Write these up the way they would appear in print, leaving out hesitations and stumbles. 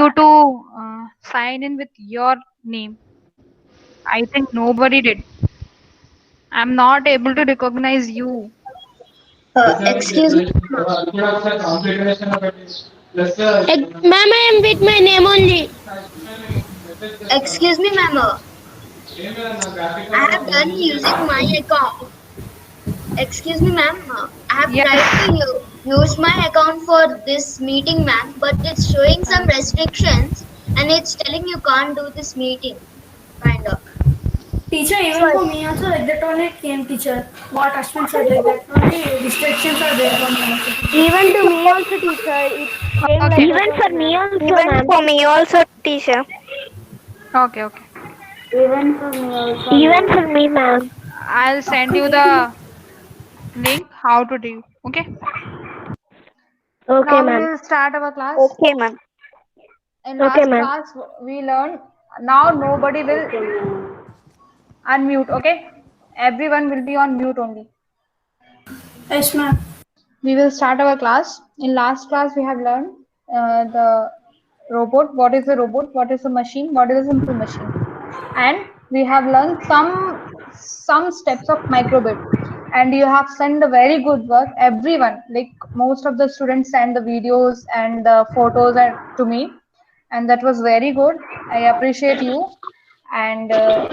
you to sign in with your name. I think nobody did. I'm not able to recognize you. Excuse me. Ma'am, I am with my name only. Excuse me, ma'am. I have done using my account. Excuse me, ma'am. I have Yes. tried to use my account for this meeting, ma'am, but it's showing some restrictions and it's telling you can't do this meeting, kind of. Teacher, So, even for me also like that only it came, teacher. What Ashwin said like that only restrictions are there for me also, teacher. Even to me also, teacher. It came Okay. like that only, ma'am. Even for me also, teacher. Okay. Okay. Even for me also, Even ma'am. for me, ma'am. I'll send you the link how to do. Okay. Okay, Now we ma'am. will start our class. Okay, ma'am. In Okay, last ma'am. class, we learned now nobody will Okay, ma'am. unmute. Okay. Everyone will be on mute only. Yes, ma'am. We will start our class. In last class, we have learned the robot. What is a robot? What is a machine? What is a simple machine? And we have learned some steps of microbit. And you have sent a very good work. Everyone, like most of the students, send the videos and the photos to me, and that was very good. I appreciate you. And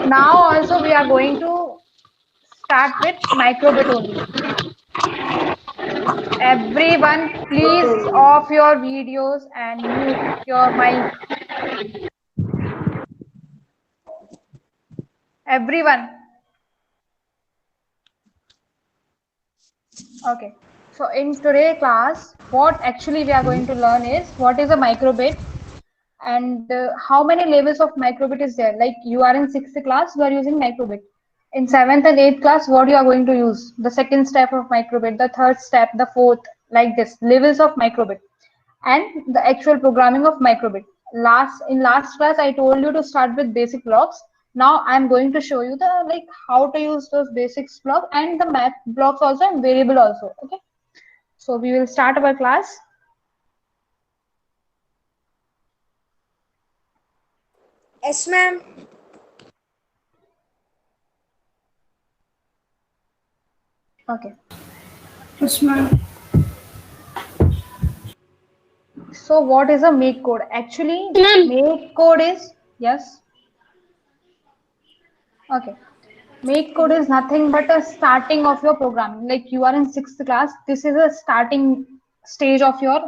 now also we are going to start with microbit only. Everyone, please Okay, ma'am. off your videos and mute your mic. Everyone. Okay. So in today class, what actually we are going to learn is what is a microbit and how many levels of microbit is there. Like you are in sixth class, you are using microbit. In seventh and eighth class, what you are going to use? The second step of microbit, the third step, the fourth, like this, levels of microbit. And the actual programming of microbit. Last class I told you to start with basic blocks. Now I'm going to show you the like how to use those basics block and the math blocks also and variable also. Okay, so we will start our class. Yes, ma'am. Okay, Yes, ma'am. so what is a make code? Actually Ma'am, make code is, yes, okay, make code is nothing but a starting of your programming. Like you are in sixth class, this is a starting stage of your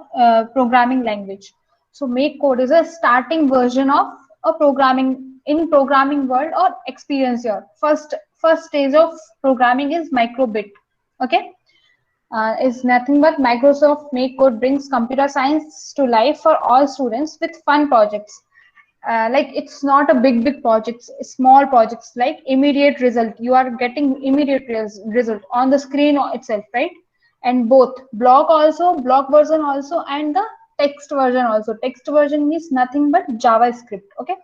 programming language. So make code is a starting version of a programming in programming world or experience your first stage of programming is microbit. Okay, is nothing but Microsoft Make Code brings computer science to life for all students with fun projects. Like it's not a big projects, small projects like immediate result. You are getting immediate result on the screen itself, right? And both block version also, and the text version also. Text version is nothing but JavaScript. Okay,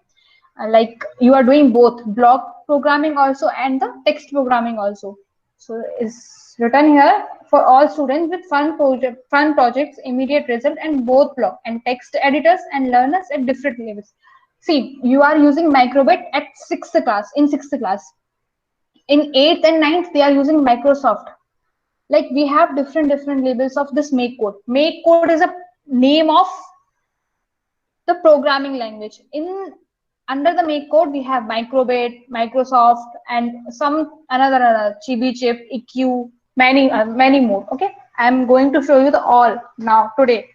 like you are doing both block programming also and the text programming also. So is written here for all students with fun projects, immediate result, and both block and text editors and learners at different levels. See, you are using microbit at sixth class. In sixth class, in eighth and ninth, they are using Microsoft. Like we have different labels of this make code. Make code is a name of the programming language. In under the make code, we have Microbit, Microsoft, and some another Chibi chip, EQ, many more. Okay, I'm going to show you the all now today.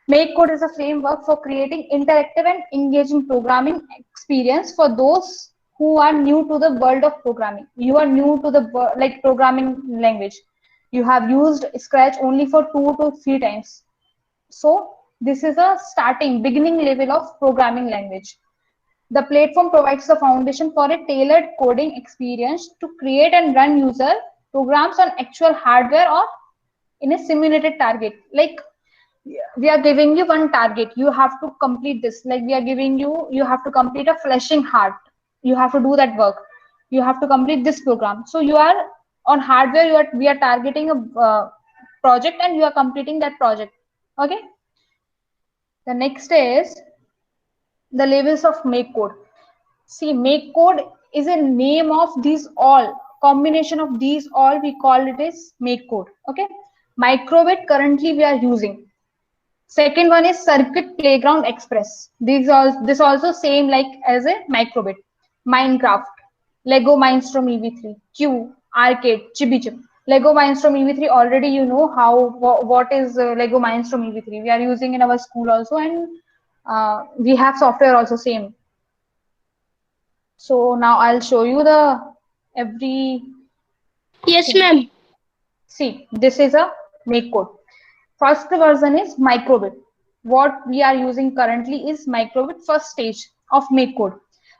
Make code is a framework for creating interactive and engaging programming experience for those who are new to the world of programming. You are new to the like programming language. You have used Scratch only for 2 to 3 times. So this is a beginning level of programming language. The platform provides the foundation for a tailored coding experience to create and run user programs on actual hardware or in a simulated target. Like we are giving you one target, you have to complete this. Like we are giving you, you have to complete a fleshing heart. You have to do that work. You have to complete this program. So you are on hardware. We are targeting a project, and you are completing that project. Okay. The next is the levels of make code. See, make code is a name of these all, combination of these all, we call it as make code. Okay, microbit currently we are using. Second one is Circuit Playground Express. This also same like as a microbit. Minecraft, Lego Mindstorm EV3, Q, Arcade, Chibi Chip. Lego Mindstorm EV3 already you know how what is Lego Mindstorm EV3. We are using in our school also, and we have software also same. So now I'll show you the every. Yes, ma'am. See, this is a make code. First version is microbit. What we are using currently is microbit, first stage of make code.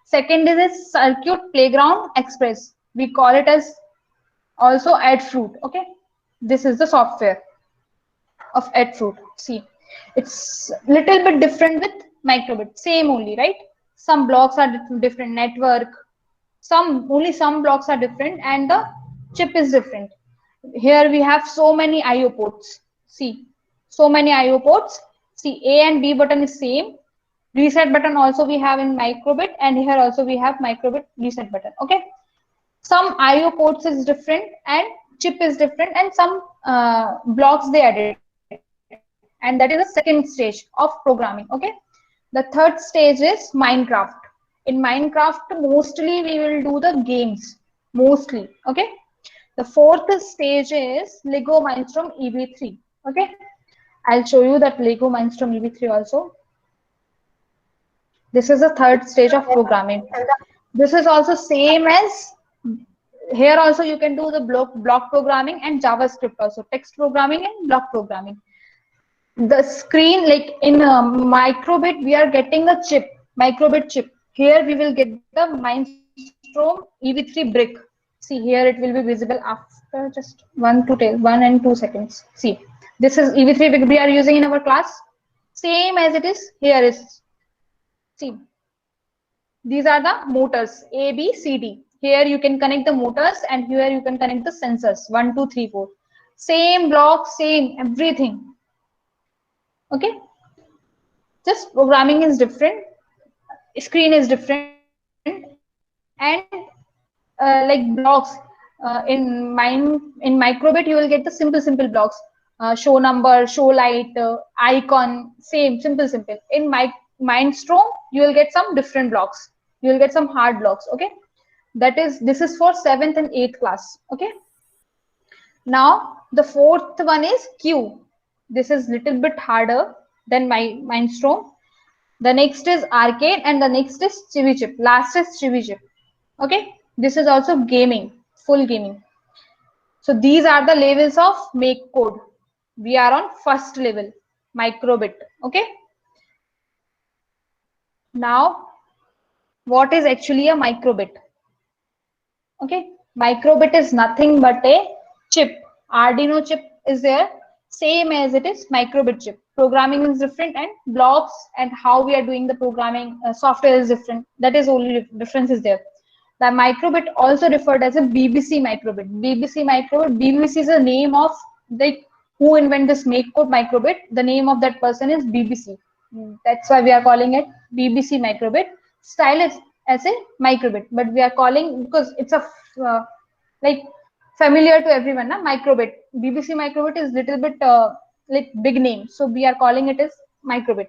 Second is a Circuit Playground Express. We call it as also Adafruit. Okay, this is the software of Adafruit. See, it's little bit different with microbit. Same only, right? Some blocks are different. Network. Only some blocks are different, and the chip is different. Here we have so many IO ports. See, so many IO ports. See, A and B button is same. Reset button also we have in microbit, and here also we have microbit reset button. Okay, some IO ports is different and chip is different, and some blocks they added, and that is the second stage of programming. Okay, the third stage is Minecraft. In Minecraft, mostly we will do the games, mostly. Okay, the fourth stage is Lego Mindstorm EV3. Okay, I'll show you that Lego Mindstorm EV3 also. This is the third stage of programming. This is also same as here also you can do the block programming and JavaScript also, text programming and block programming. The screen, like in microbit, we are getting a chip, microbit chip. Here we will get the Mindstorm EV3 brick. See, here it will be visible after just 1 and 2 seconds. See, this is EV3 brick we are using in our class. Same as it is here is. See, these are the motors A, B, C, D. Here you can connect the motors, and here you can connect the sensors 1, 2, 3, 4. Same block, same everything. Okay, just programming is different, screen is different, and like blocks in microbit you will get the simple blocks, show number, show light, icon, same simple. In Mindstorm you will get some different blocks, you will get some hard blocks. Okay, this is for 7th and 8th class. Okay, now the fourth one is Q. This is little bit harder than Mindstorm. The next is Arcade, and the next is Chibi Chip. Last is Chibi Chip. Okay, this is also gaming, full gaming. So these are the levels of make code. We are on first level, microbit. Okay, now what is actually a microbit? Okay, microbit is nothing but a chip. Arduino chip is there, same as it is microbit chip. Programming is different, and blocks and how we are doing the programming software is different. That is only difference is there. The microbit also referred as a BBC microbit. BBC is the name of like who invented this make code microbit. The name of that person is BBC. That's why we are calling it BBC microbit. Style is as a microbit, but we are calling because it's a like familiar to everyone. Na? Microbit. BBC microbit is little bit like big name, so we are calling it as microbit.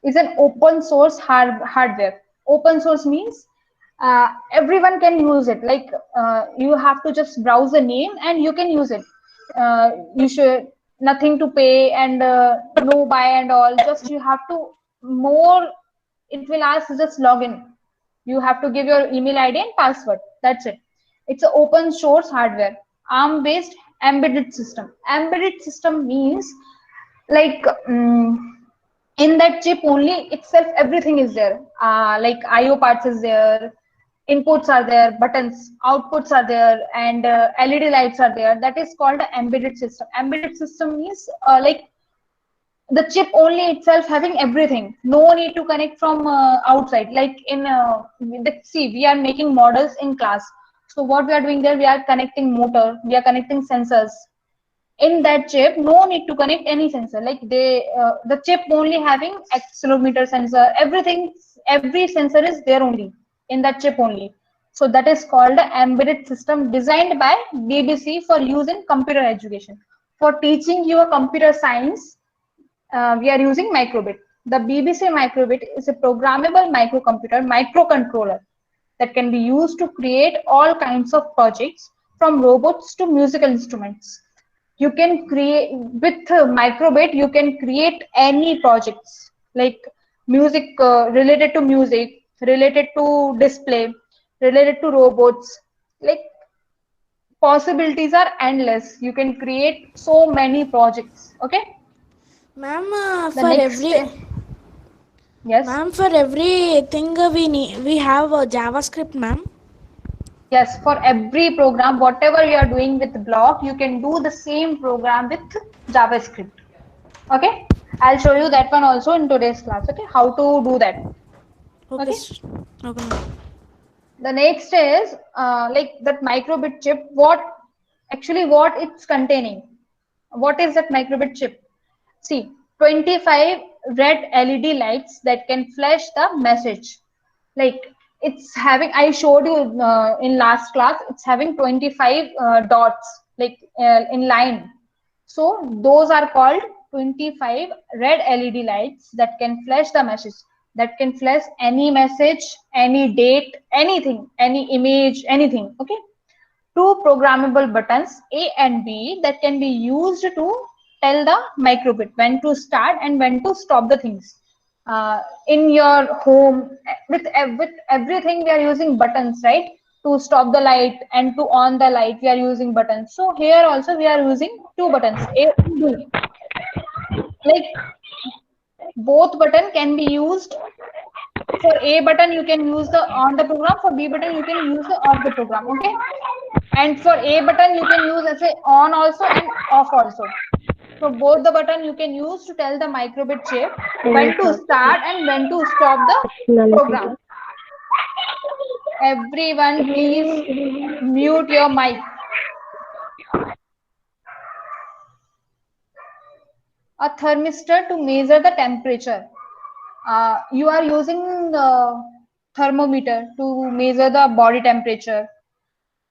It's an open source hardware. Open source means everyone can use it. Like you have to just browse the name and you can use it. You should nothing to pay and no buy and all. Just you have to more. It will ask just login. You have to give your email ID and password. That's it. It's an open source hardware, ARM based embedded system. Embedded system means like in that chip only itself everything is there. Like IO parts is there, inputs are there, buttons, outputs are there, and LED lights are there. That is called an embedded system. Embedded system means like the chip only itself having everything. No need to connect from outside. Like in see, we are making models in class. So what we are doing there, we are connecting motor, we are connecting sensors, In that chip, no need to connect any sensor. Like the chip only having accelerometer sensor, everything, every sensor is there only in that chip only. So that is called the embedded system designed by BBC for use in computer education. For teaching you a computer science, we are using microbit. The BBC microbit is a programmable microcontroller that can be used to create all kinds of projects from robots to musical instruments. You can create with microbit, you can create any projects like music, related to music, related to display, related to robots. Like possibilities are endless. You can create so many projects. Okay. Ma'am, The for next, yes. ma'am, for everything we have JavaScript, ma'am. Yes, for every program, whatever you are doing with block, you can do the same program with JavaScript. Okay, I'll show you that one also in today's class. Okay, how to do that. Okay. Okay. Okay, ma'am. The next is like that microbit chip. What it's containing? What is that microbit chip? See, 25 red LED lights that can flash the message. Like it's having, I showed you in last class, it's having 25 dots like in line. So those are called 25 red LED lights that can flash the message, that can flash any message, any date, anything, any image, anything. Okay. Two programmable buttons A and B that can be used to tell the microbit when to start and when to stop the things. In your home, with everything we are using buttons, right? To stop the light and to on the light we are using buttons. So here also we are using two buttons, A and B. Like both button can be used. For A button you can use the on the program, for B button you can use the off the program. Okay. And for A button you can use as a on also and off also. So both the button you can use to tell the microbit chip when to start and when to stop the program. Everyone please mute your mic. A thermistor to measure the temperature. You are using the thermometer to measure the body temperature.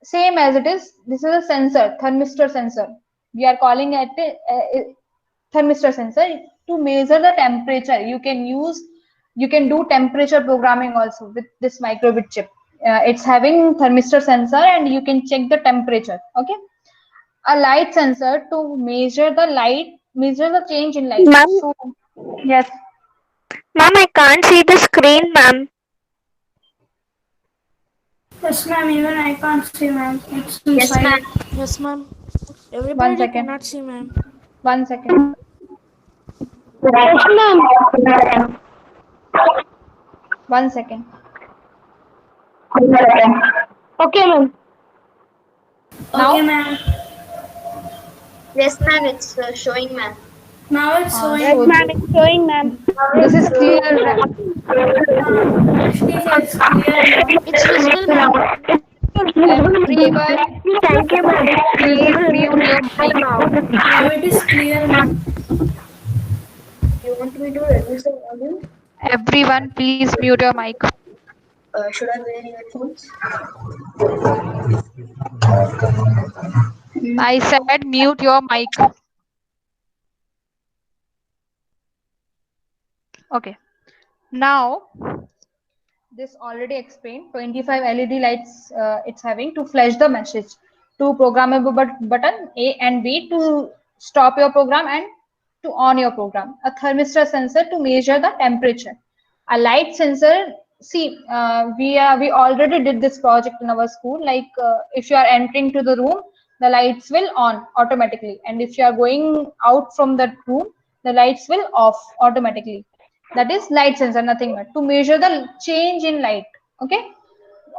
Same as it is, this is a sensor, thermistor sensor. We are calling it a thermistor sensor to measure the temperature. You can do temperature programming also with this microbit chip. It's having thermistor sensor and you can check the temperature. Okay. A light sensor to measure the change in light. Ma'am, So yes. ma'am, I can't see the screen, ma'am. Yes, ma'am. Even I can't see, ma'am. It's Yes, inside. ma'am. Yes, ma'am. One Everybody second. cannot see, ma'am. 1 second. Yes, ma'am. 1 second. Okay, ma'am. Now? Okay, ma'am. Yes, ma'am. It's showing, ma'am. Now it's So showing. Ma'am, it's showing, ma'am. this is clear. Teacher, it's clear now. It's visible, ma'am. Everyone, Thank you, ma'am. please mute your mic. Now it is clear, ma'am. You want me to reduce the volume? Everyone, please mute your mic. Should I wear earphones? I said mute your mic. Okay. Now, this already explained. 25 LED lights it's having to flash the message. Two programmable button A and B to stop your program and to on your program. A thermistor sensor to measure the temperature. A light sensor. See, we already did this project in our school. Like if you are entering to the room, the lights will on automatically, and if you are going out from that room, the lights will off automatically. That is light sensor, nothing but to measure the change in light. Okay.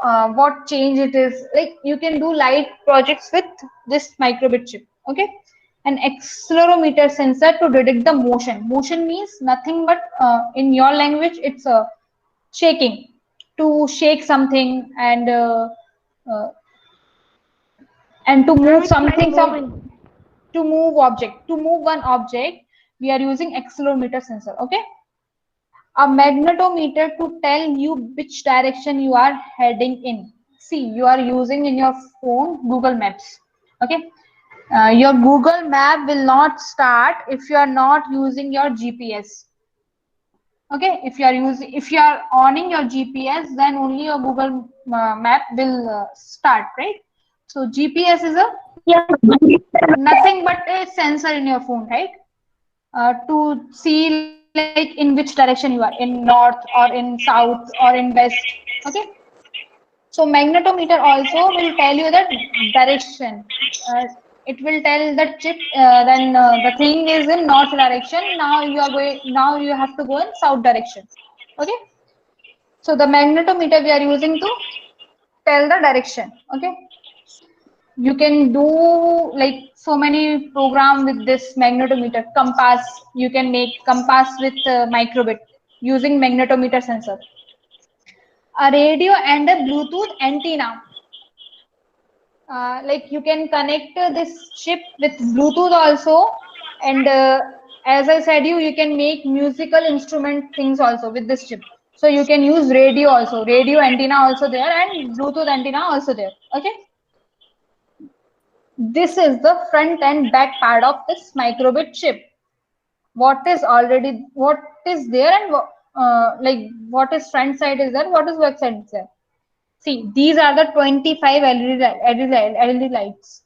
What change it is, like you can do light projects with this microbit chip. Okay. An accelerometer sensor to detect the motion means nothing but in your language it's shaking, to shake something uh, and to move something from to move object. To move one object, we are using accelerometer sensor. Okay. A magnetometer to tell you which direction you are heading in. See, you are using in your phone Google Maps. Okay. Your Google map will not start if you are not using your GPS. Okay, if you are owning your GPS, then only your Google map will start, right? So GPS is a nothing but a sensor in your phone, right? To see like in which direction you are, in north or in south or in west. Okay. So magnetometer also will tell you the direction. It will tell the chip. Then the thing is in north direction. Now you are going. Now you have to go in south direction. Okay. So the magnetometer we are using to tell the direction. Okay. You can do like so many program with this magnetometer. Compass. You can make compass with microbit using magnetometer sensor. A radio and a Bluetooth antenna. Like you can connect this chip with Bluetooth also, and as I said, you can make musical instrument things also with this chip. So you can use radio also, radio antenna also there, and Bluetooth antenna also there. Okay. This is the front and back part of this microbit chip. What is there, and like what is front side is there, what is back side is there. See, these are the 25 LED lights.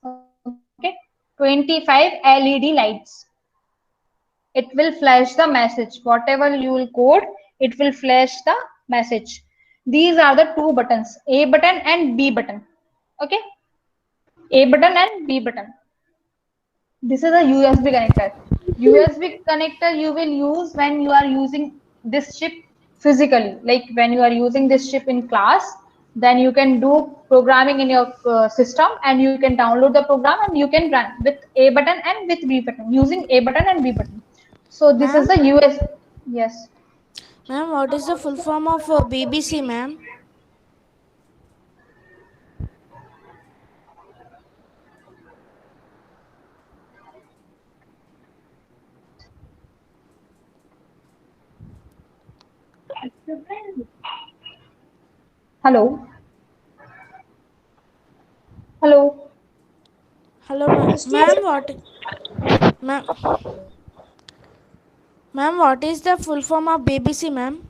Okay, 25 LED lights. It will flash the message. Whatever you will code, it will flash the message. These are the two buttons, A button and B button. Okay, A button and B button. This is a USB connector. USB connector you will use when you are using this chip physically. Like when you are using this chip in class, then you can do programming in your system, and you can download the program and you can run with A button and with B button, using A button and B button. So this is the USB. Yes. Ma'am, what is the full form of BBC, ma'am? Hello. Hello. Hello, ma'am. Ma'am, ma'am, what is the full form of BBC, ma'am?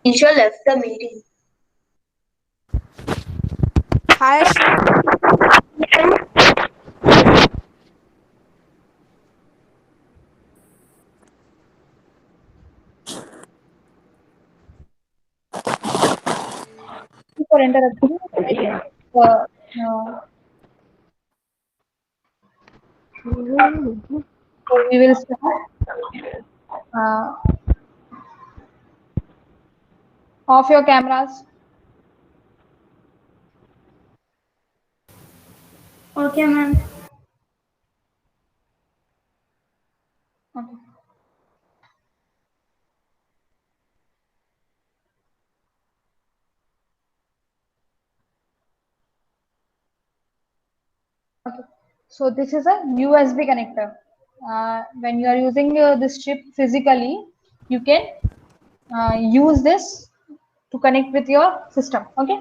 Teacher left the meeting. Hi, For interrupting. Uh, so we will start. Uh, off your cameras. Okay, ma'am. Okay. Okay. So this is a USB connector. When you are using this chip physically, you can use this to connect with your system. Okay.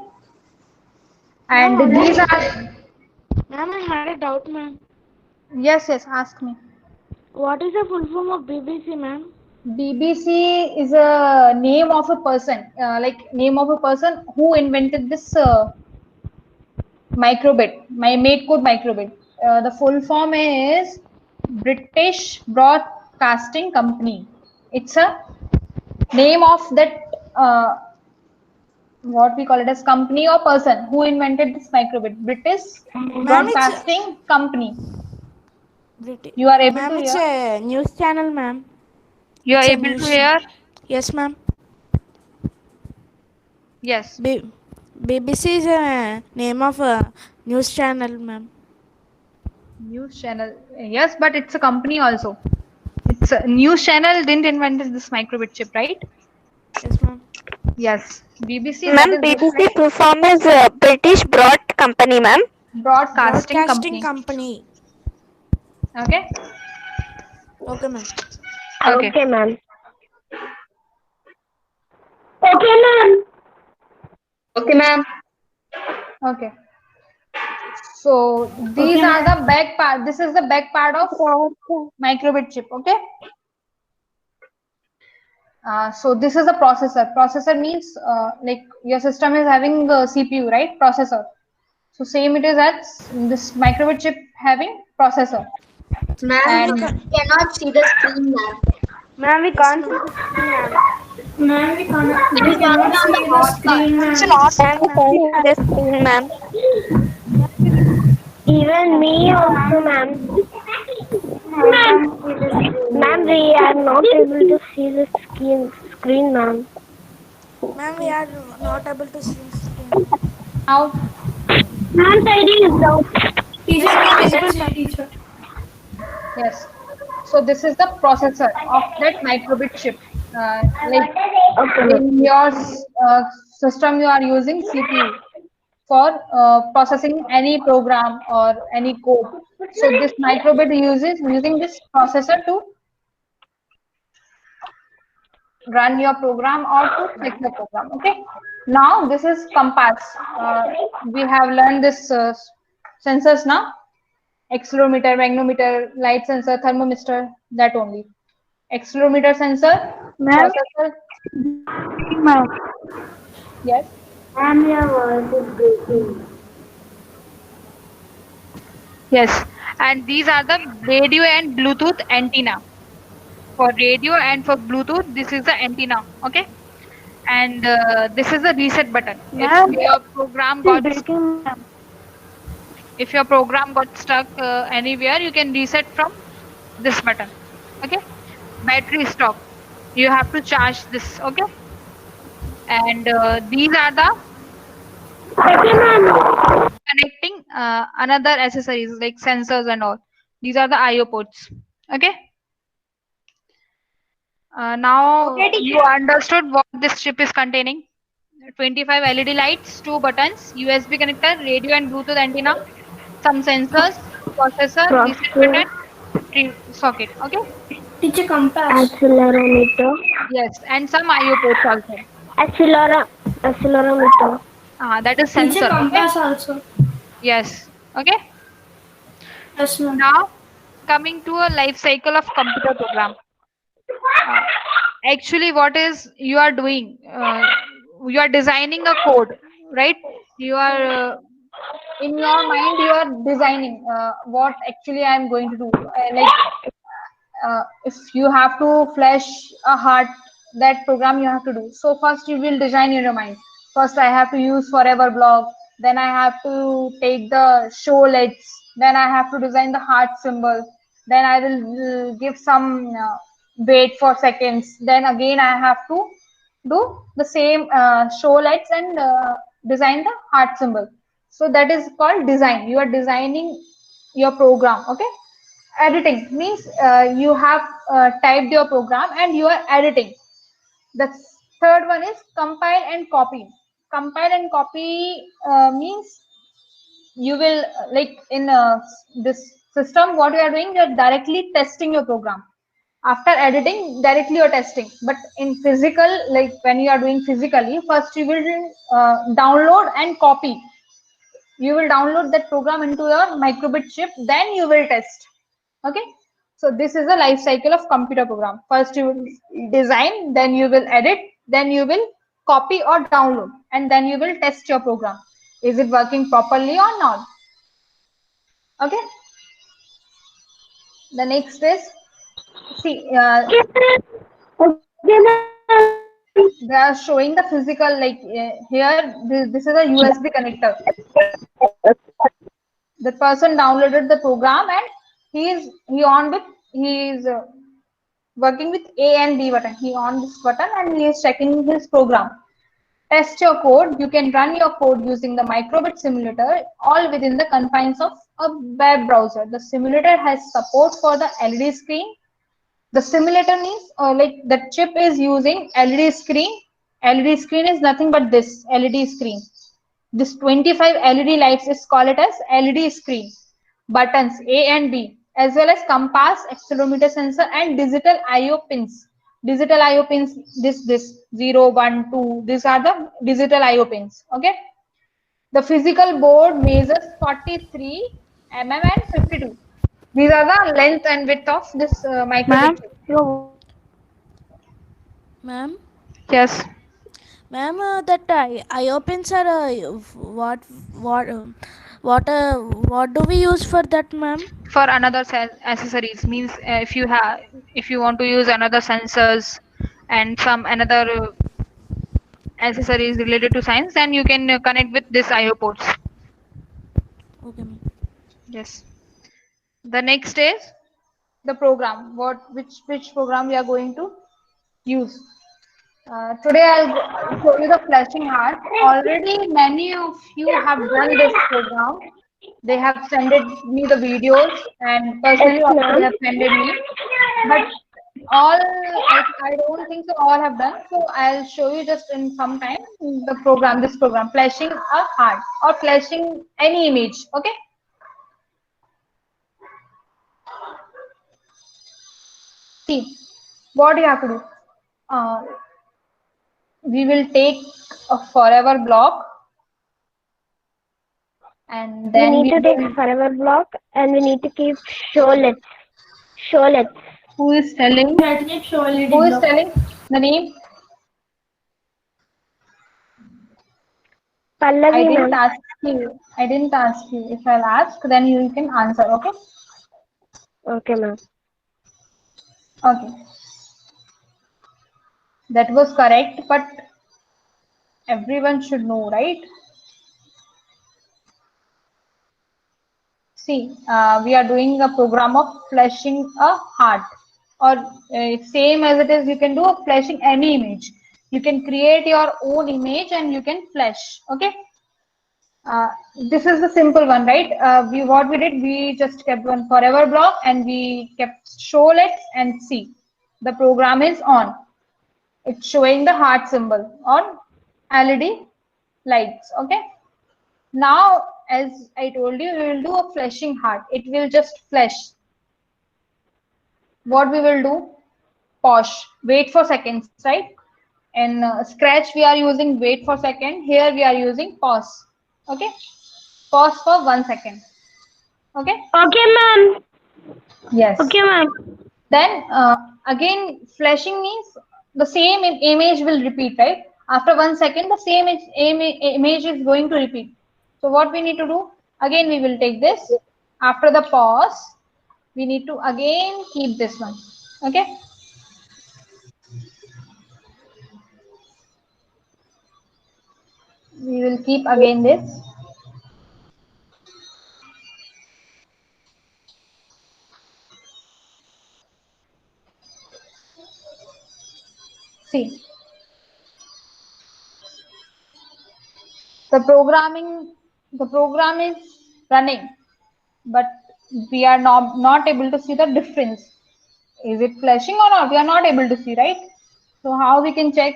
And these are, ma'am, I had a doubt, ma'am. yes, ask me. What is the full form of BBC, ma'am? BBC is a name of a person, like name of a person who invented this microbit, my mate code microbit. The full form is British Broadcasting Company. It's a name of that what we call it as company or person who invented this microbit. British Broadcasting Company. You are able Ma'am, to it's hear? a news channel, ma'am. You are It's a able to news hear? Yes, ma'am. Yes. BBC is a name of a news channel, ma'am. News channel. Yes, but it's a company also. It's a news channel didn't invent this microbit chip, right? Yes, ma'am. Yes. BBC, that Ma'am, is just BBC like full form is British Broad Company, ma'am. broadcasting Broadcasting company. company. Okay. Okay, ma'am. Okay. Okay, ma'am. Okay, ma'am. Okay, ma'am. Okay. So these are the back part. This is the back part of microbit chip. Okay. So this is a processor. Processor means like your system is having a CPU, right? Processor. So same it is as this microbit chip having processor. Ma'am, And we cannot see the screen, ma'am. Ma'am, we Yes, can't see ma'am. the screen, ma'am. Ma'am, we We got cannot it on see the the hotspot. screen, ma'am. Ma'am, we can't see the screen, ma'am. Even me also, ma'am. Ma'am, we are not able to see the screen, ma'am. Ma'am, we are not able to see the screen. now, Ma'am, ID is down. Teacher, Yes, we visible, can see, ma'am. teacher. yes. So this is the processor of that microbit chip. Like in your system, you are using CPU for processing any program or any code. So this microbit uses using this processor to run your program or to check the program. Okay. Now this is compass. We have learned this sensors now. Accelerometer, magnetometer, light sensor, thermometer, that only. Accelerometer sensor, processor. Ma'am, Yes. ma'am, your voice is breaking. Yes. And these are the radio and Bluetooth antenna. For radio and for Bluetooth, this is the antenna. Okay. And this is the reset button. Ma'am, If your program got stuck anywhere, you can reset from this button. Okay. Battery stop. You have to charge this. Okay. And these are the connecting another accessories like sensors and all. These are the IO ports. Okay. Now you understood what this chip is containing. 25 LED lights, 2 buttons, USB connector, radio and Bluetooth antenna, some sensors, processor, reset button, socket. Okay. Teacher, compass. Accelerometer. Yes, and some IO ports also. Accelerometer. That is Teacher, sensor. Okay. compass also. Yes. Okay. Yes, ma'am. Now coming to a life cycle of computer program. Actually, what is you are doing? You are designing a code, right? You are in your mind. You are designing what actually I am going to do. If you have to flash a heart, that program you have to do. So first you will design in your mind. First I have to use forever block. Then I have to take the show lights. Then I have to design the heart symbol. Then I will give some wait for seconds. Then again I have to do the same show lights and design the heart symbol. So that is called design. You are designing your program. Okay. Editing means you have typed your program and you are editing. The third one is compile and copy. Compile and copy means you will like in this system what you are doing, you're directly testing your program. After editing, directly you're testing. But in physical, like when you are doing physically, first you will download and copy. You will download that program into your microbit chip, then you will test. Okay. So this is the life cycle of computer program. First you will design, then you will edit, then you will copy or download, and then you will test your program. Is it working properly or not? Okay. The next is, see, they are showing the physical, like here this is a USB connector. The person downloaded the program and he is working with A and B button. He on this button and he is checking his program. Test your code. You can run your code using the microbit simulator, all within the confines of a web browser. The simulator has support for the LED screen. The simulator means like the chip is using LED screen. LED screen is nothing but this LED screen. This 25 LED lights is called it as LED screen. Buttons A and B, as well as compass, accelerometer sensor, and digital I/O pins. Digital I/O pins, this 0, 1, 2. These are the digital I/O pins. Okay. The physical board measures 43 mm and 52. These are the length and width of this microchip. Ma'am, Yes. ma'am, that IO pins are what do we use for that, ma'am? For another accessories means if you want to use another sensors and some another accessories related to science, then you can connect with this IO ports. Okay, ma'am. Yes. The next is the program. Which program we are going to use? Today I'll show you the flashing heart. Already many of you have done this program. They have sent me the videos and personally also they have sent me. But I don't think so all have done. So I'll show you just in some time the program, this program, flashing a heart or flashing any image. Okay. See, what you have to do. We will take a forever block and then we need to take forever block and we need to keep showlets. Who is telling? Who is telling the name? Pallavi, I didn't ma'am. ask you. I didn't ask you. If I'll ask, then you can answer. Okay. Okay, ma'am. Okay. That was correct, but everyone should know, right? See, we are doing a program of flashing a heart, or same as it is, you can do a flashing any image. You can create your own image and you can flash. Okay. This is the simple one, right? What we did, we just kept one forever block and we kept showlets and see. The program is on. It's showing the heart symbol on LED lights. Okay. Now, as I told you, we will do a flashing heart. It will just flash. What we will do? Pause. Wait for seconds, right? In Scratch, we are using wait for second. Here, we are using pause. Okay. Pause for 1 second. Okay. Okay, ma'am. Yes. Okay, ma'am. Then again, flashing means the same image will repeat, right? After 1 second, the same image is going to repeat. So what we need to do? Again, we will take this. After the pause, we need to again keep this one. Okay. We will keep again this. See, the program is running, but we are not able to see the difference. Is it flashing or not? We are not able to see, right? So how we can check?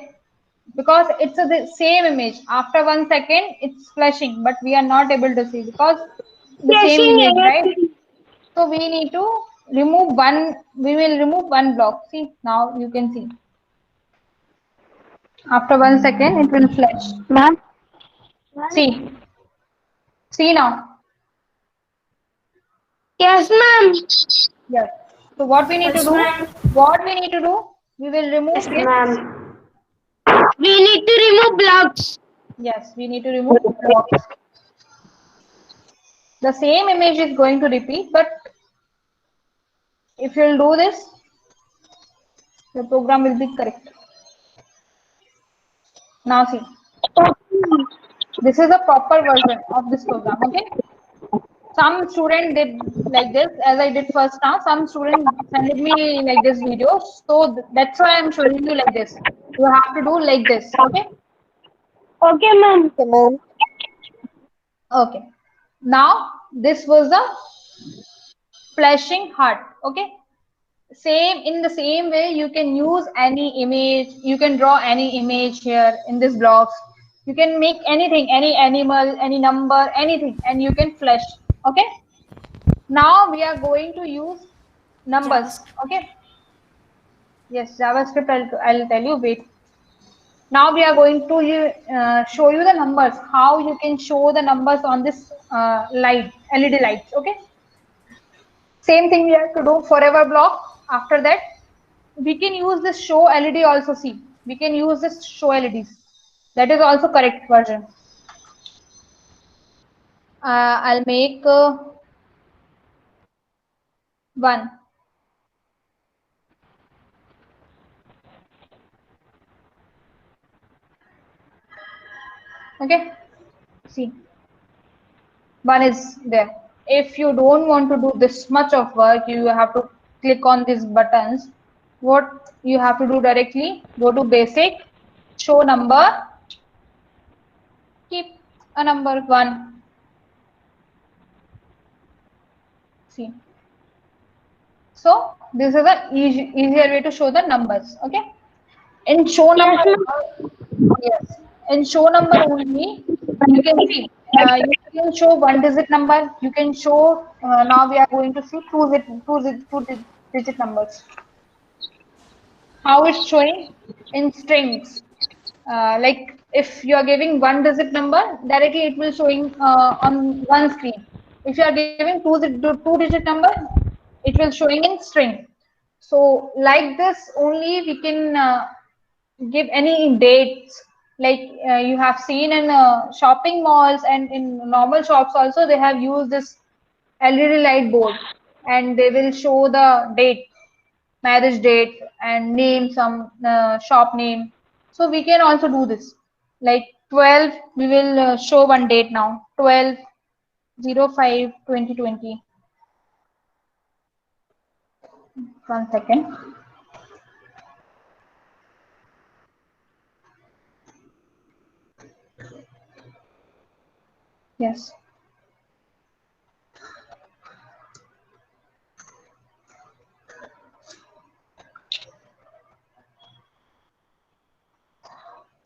Because it's the same image. After 1 second, it's flashing, but we are not able to see because the same image, right? So we need to remove one. We will remove one block. See, now you can see. After 1 second, it will flash. Ma'am. See. See now. Yes, ma'am. Yes. So what we need to do? What we need to do? We will remove this. Ma'am. We need to remove blocks. Yes, we need to remove blocks. The same image is going to repeat, but if you'll do this, the program will be correct. Now see, this is a proper version of this program. Okay. Some student did like this, as I did first now. Some student sent me like this video. So that's why I'm showing you like this. You have to do like this. Okay. Okay, ma'am. Okay. Now this was a flashing heart. Okay, same in the same way you can use any image, you can draw any image here in this blocks, you can make anything, any animal, any number, anything, and you can flash. Okay, now we are going to use numbers. Okay, yes, JavaScript, I'll tell you. Wait, now we are going to show you the numbers, how you can show the numbers on this light, LED lights. Okay, same thing we have to do forever block. After that, we can use this show LED also. See, we can use this show LEDs. That is also correct version. I'll make one. Okay, see, one is there. If you don't want to do this much of work, you have to click on these buttons. What you have to do directly, go to basic, show number, keep a number 1. See, so this is an easier way to show the numbers. Okay, in show number, yes, in show number only you can see, you can show 1-digit number, you can show, now we are going to see 2-digit numbers. How it's showing in strings, like if you are giving 1-digit number, directly it will showing on one screen. If you are giving 2-digit number, it will showing in string. So like this only we can give any dates, like you have seen in shopping malls and in normal shops also, they have used this LED light board, and they will show the date, marriage date, and name, some shop name. So we can also do this, like 12, we will show one date now, 12/05/2020. 1 second. Yes.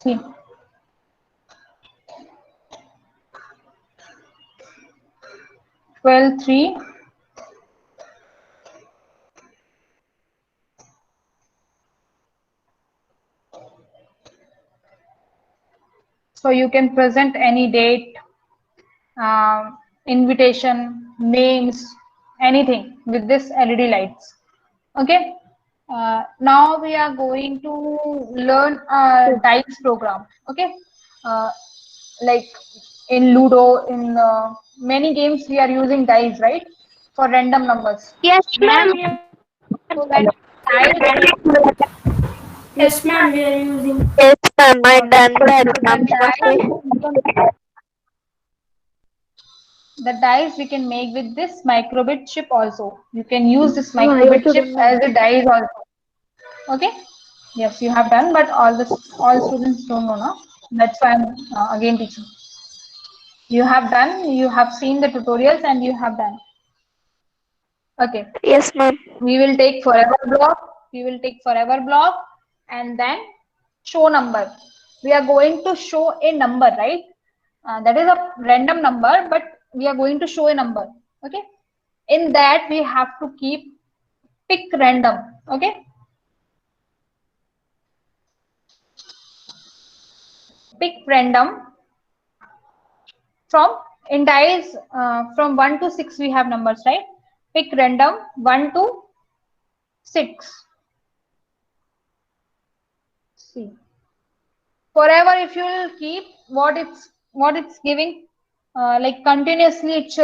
See. Twelve three. So you can present any date, invitation, names, anything with this LED lights. Okay. Now we are going to learn a dice program. Okay. Like in Ludo, in many games we are using dice, right? For random numbers. Yes, ma'am. So that dice, Yes, ma'am, we are using. Yes, ma'am. I done that, the ma'am. dice we can make with this microbit chip also. You can use this microbit chip as a dice also. Okay. Yes, you have done, but all students don't know now. That's why I'm again teaching. You have done. You have seen the tutorials and you have done. Okay. Yes, ma'am. We will take forever block. We will take forever block and then show number. We are going to show a number, right? That is a random number, but we are going to show a number. Okay. In that we have to keep pick random. Okay. Pick random from in dice, from 1 to 6 we have numbers, right? Pick random 1 to 6. See, forever if you will keep what it's giving, like continuously it's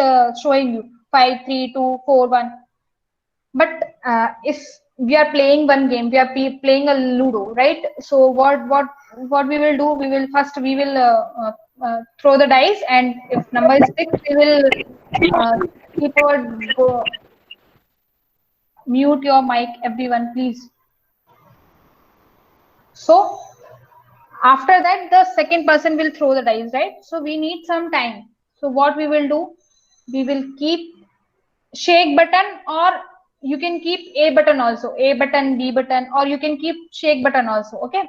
showing you 5 3 2 4 1. But if we are playing one game, we are playing a Ludo, right? So what we will do, we will first throw the dice, and if number is 6, we will keyboard go. Mute your mic, everyone, please. So after that, the second person will throw the dice, right? So we need some time. So what we will do, we will keep shake button, or you can keep A button also, A button, B button, or you can keep shake button also. Okay,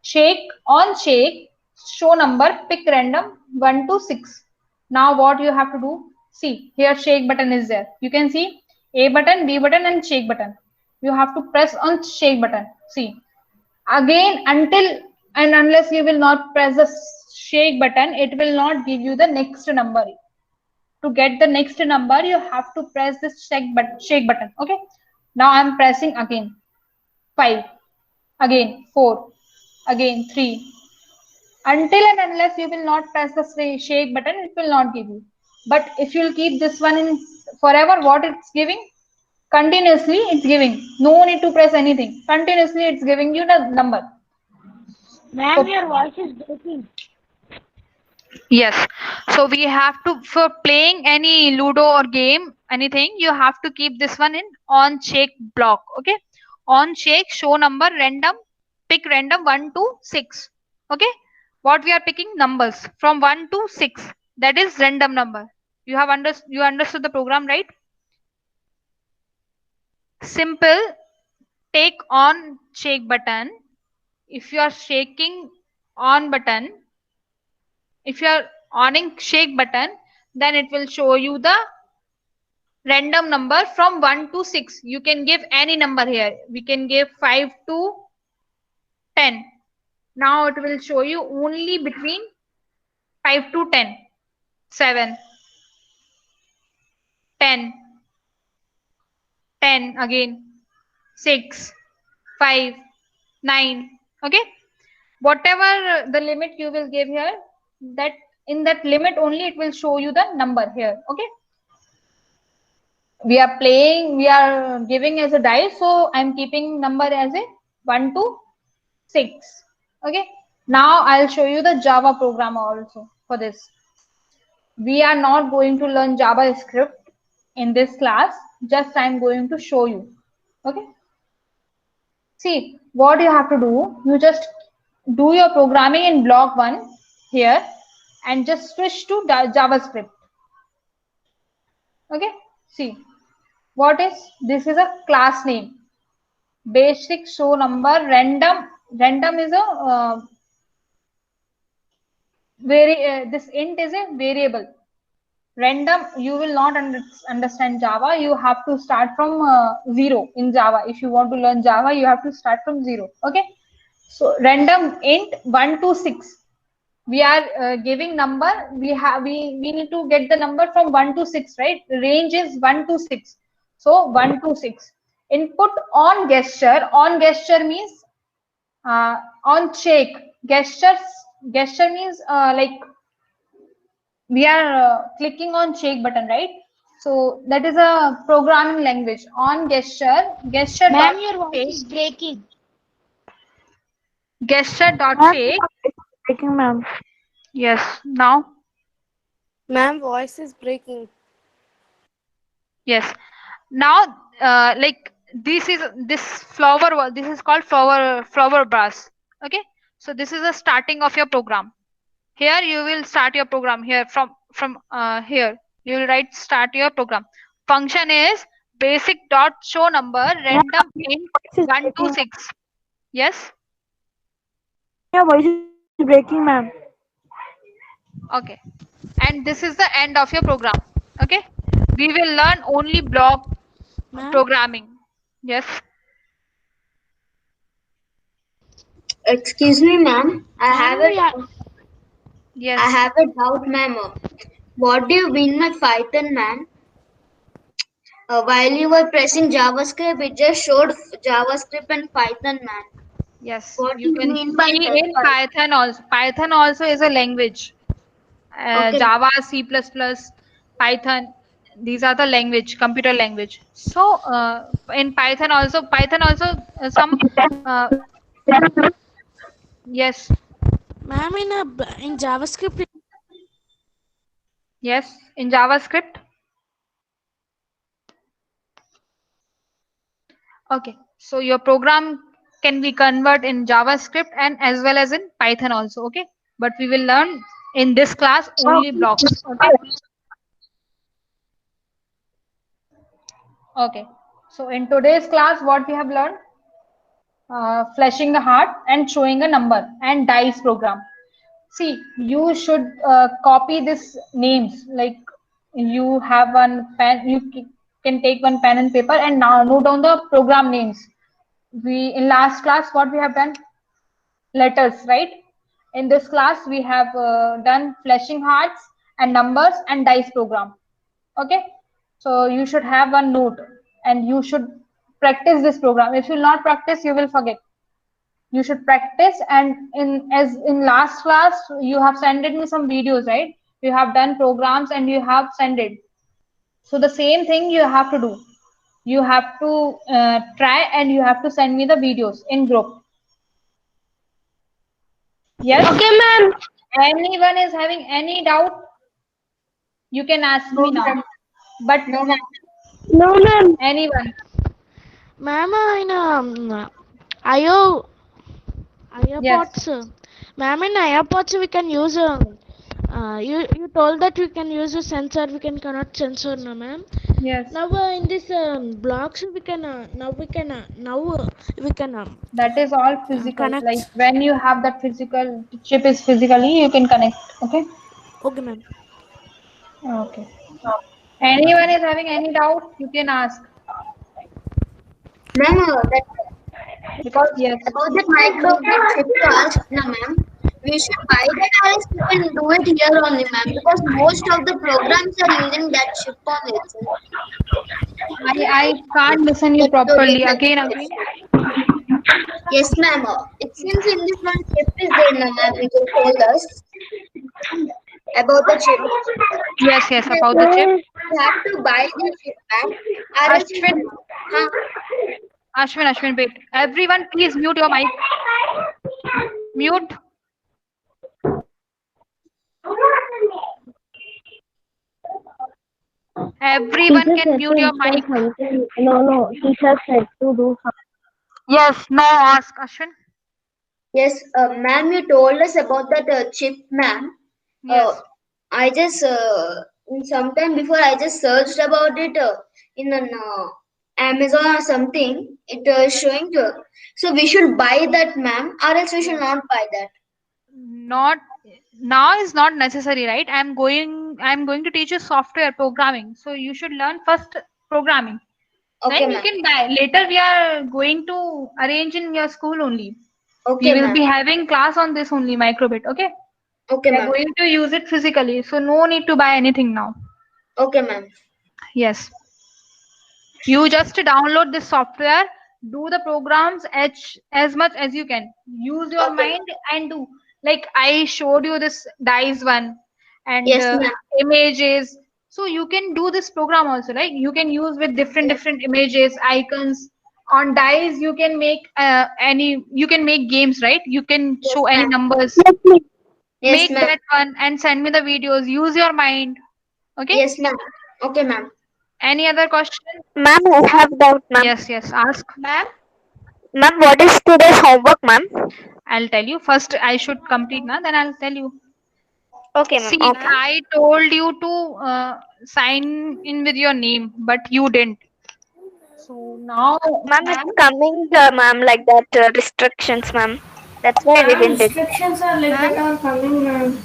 shake, on shake, show number, pick random 1 to 6. Now what you have to do, see here shake button is there, you can see A button, B button and shake button. You have to press on shake button. See, again, until and unless you will not press the shake button, it will not give you the next number. To get the next number, you have to press this shake button. Okay, now I'm pressing again 5, again 4, again 3. Until and unless you will not press the shake button, it will not give you. But if you'll keep this one in forever, what it's giving? Continuously it's giving. No need to press anything. Continuously it's giving you the number. Ma'am, your voice is breaking. Yes. So we have to, for playing any Ludo or game, anything, you have to keep this one in on shake block. Okay. On shake, show number, random, pick random 1 to 6. Okay. What we are picking? Numbers from 1 to 6. That is random number. You have understood the program, right? Simple. Take on shake button. If you are shaking on button, if you are on shake button, then it will show you the random number from 1 to 6. You can give any number here. We can give 5 to 10. Now it will show you only between 5 to 10. 7, 10, 10 again, 6, 5, 9. Okay. Whatever the limit you will give here, that in that limit only it will show you the number here. Okay, we are playing, we are giving as a dice, so I'm keeping number as a 1 to 6. Okay, now I'll show you the Java program also. For this, we are not going to learn JavaScript in this class, just I'm going to show you. Okay, see what you have to do, you just do your programming in block 1 here and just switch to JavaScript. Okay, see what is this? Is a class name, basic show number, random. Random is a this int is a variable. Random, you will not understand Java. You have to start from 0 in Java. If you want to learn Java, you have to start from 0. Okay, so random int 1 to 6. We are giving number. We need to get the number from 1 to 6, right? The range is 1 to 6. So 1 to 6. Input on gesture. On gesture means on shake. Gesture means like we are clicking on shake button, right? So that is a programming language. On gesture. Gesture. Ma'am, your voice is breaking. Gesture dot shake. Breaking, ma'am. Yes. Now. Ma'am, voice is breaking. Yes. Now, like this flower. This is called flower brush. Okay. So this is the starting of your program. Here you will start your program. Here from here you will write start your program. Function is basic dot show number, random int 1 to 6. Yes. Your voice is breaking, ma'am. Okay. And this is the end of your program. Okay. We will learn only block programming. Yes. Excuse me, ma'am. I have a Yes. doubt, ma'am. What do you mean by Python, ma'am? While you were pressing JavaScript, it just showed JavaScript and Python, ma'am. Yes. What You do can you mean by see in Python also. Python also is a language. Okay. Java, C++, Python. These are the language, computer language. So in Python also some yes. Ma'am, in JavaScript. Yes, in JavaScript. Okay, so your program can be converted in JavaScript and as well as in Python also. Okay, but we will learn in this class only blocks. Okay. Okay. So in today's class, what we have learned? Flashing the heart and showing a number and dice program. See, you should copy this names. Like you have one pen, can take one pen and paper and now note down the program names. We in last class what we have done? Letters, right? In this class we have done flashing hearts and numbers and dice program. Okay, so you should have one note and you should practice this program. If you will not practice, you will forget. You should practice, and in last class you have sent me some videos, right? You have done programs and you have sent it. So the same thing you have to do. You have to try and you have to send me the videos in group. Yes. Okay, ma'am. Anyone is having any doubt, you can ask me now. But No, ma'am. No, ma'am. anyone. Ma'am, in IO Yes. pods, ma'am, in IO pods we can use you told that we can use a sensor. We can connect sensor, no, ma'am. Yes. Now in this blocks we can now we can That is all physical. connect. Like when you have that physical chip is physically, you can connect. Okay. Okay, ma'am. Okay. Anyone is having any doubt, you can ask. Ma'am, Because yes, about that microbit chip you asked, no, ma'am. We should buy that or else we can do it here only, ma'am. Because most of the programs are using that chip only. I can't listen you properly. Again. Yes, ma'am. It seems in this one chip is there, no, ma'am. You just told us about the chip. Yes, about the chip. You have to buy the chip, ma'am. Or else you Ashwin, huh? Ashwin, wait. Everyone, please mute your mic. Mute. Everyone Teacher can said mute to your install mic. something. No. Teacher said to do something. Yes, no, ask Ashwin. Yes, ma'am, you told us about that chip, ma'am. Yes. I just sometime before I just searched about it in an Amazon or something. It is showing to. So we should buy that, ma'am, or else we should not buy that. Not now is not necessary, right? I'm going to teach you software programming. So you should learn first programming. Okay, Then you ma'am. can buy. Later we are going to arrange in your school only. Okay, We will ma'am. be having class on this only microbit. Okay. Okay, We are ma'am. going to use it physically. So no need to buy anything now. Okay, ma'am. Yes. You just download this software, do the programs as much as you can. Use your Okay. mind and do. Like I showed you this dice one and Yes, ma'am. images. So you can do this program also, right? You can use with different images, icons. On dice, you can make you can make games, right? You can Yes, show any ma'am. numbers. Yes, Make ma'am. that one and send me the videos. Use your mind. Okay. Yes, ma'am. Okay, ma'am. Any other question? Ma'am, I have doubt, ma'am. Yes. Ask. Ma'am, what is today's homework, ma'am? I'll tell you. First, I should complete now. Then I'll tell you. Okay, ma'am. See, Okay. I told you to sign in with your name, but you didn't. So now, Ma'am, it's coming, ma'am, like that restrictions, ma'am. That's why we Ma'am, didn't. restrictions are like that are coming, ma'am.